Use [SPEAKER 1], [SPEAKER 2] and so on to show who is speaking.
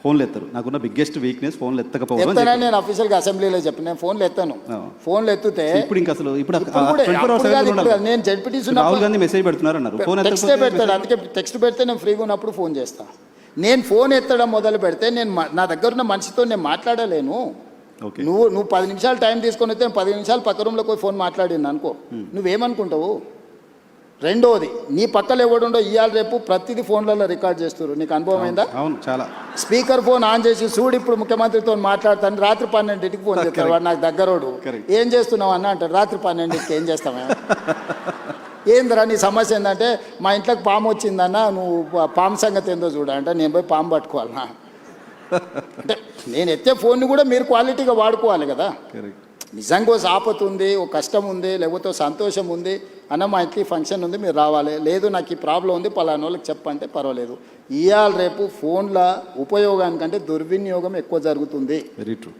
[SPEAKER 1] ఫోన్లు ఎత్తారు. నాకున్న బిగ్గెస్ట్ వీక్నెస్ ఫోన్లు ఎత్తకపోవడం.
[SPEAKER 2] ఎత్తానని నేను అఫీషియల్గా అసెంబ్లీలో చెప్పిన, నేను ఫోన్లు ఎత్తాను. ఫోన్లు ఎత్తితే
[SPEAKER 1] ఇప్పుడు ఇంకా అసలు ఇప్పుడు
[SPEAKER 2] నేను జడ్పీటీసీ
[SPEAKER 1] రాహుల్ గాంధీ మెసేజ్ పెడుతున్నారు అన్నారు. ఫోన్
[SPEAKER 2] టెక్స్ట్ పెడతాడు, అందుకే టెక్స్ట్ పెడితే నేను ఫ్రీగా ఉన్నప్పుడు ఫోన్ చేస్తాను. నేను ఫోన్ ఎత్తడం మొదలు పెడితే నేను నా దగ్గర ఉన్న మనిషితో నేను మాట్లాడలేను. నువ్వు 10 నిమిషాలు టైం తీసుకొని వస్తే 10 నిమిషాలు పక్క రూమ్లోకి పోయి ఫోన్ మాట్లాడింది అనుకో, నువ్వేమనుకుంటావు? రెండోది, నీ పక్కన ఎవడుండో ఇవాళ రేపు ప్రతిదీ ఫోన్లలో రికార్డ్ చేస్తారు. నీకు అనుభవం అయిందా?
[SPEAKER 1] చాలా.
[SPEAKER 2] స్పీకర్ ఫోన్ ఆన్ చేసి చూడు ఇప్పుడు ముఖ్యమంత్రితో మాట్లాడతాను, రాత్రి 12ంటికి ఫోన్ చేస్తాడు. వాడు నాకు దగ్గరోడు, ఏం చేస్తున్నావు అన్న అంటాడు. రాత్రి 12ంటికి ఏం చేస్తావా? ఏందిరా నీ సమస్య ఏంటంటే మా ఇంట్లోకి పాము వచ్చిందన్న, నువ్వు పాము సంగతి ఏందో చూడ అంటే నేను పోయి పాము పట్టుకోవాలన్నా. అంటే నేను ఎత్తే ఫోన్ని కూడా మీరు క్వాలిటీగా వాడుకోవాలి కదా. నిజంగా ఓ ఆపత్తు ఉంది, ఓ కష్టం ఉంది, లేకపోతే సంతోషం ఉంది అన్న, మా ఇంటికి ఫంక్షన్ ఉంది మీరు రావాలి, లేదు నాకు ఈ ప్రాబ్లం ఉంది పలానా వాళ్ళకి చెప్పంటే పర్వాలేదు. ఇవాళ రేపు ఫోన్ల ఉపయోగానికంటే దుర్వినియోగం ఎక్కువ జరుగుతుంది.
[SPEAKER 1] Very true.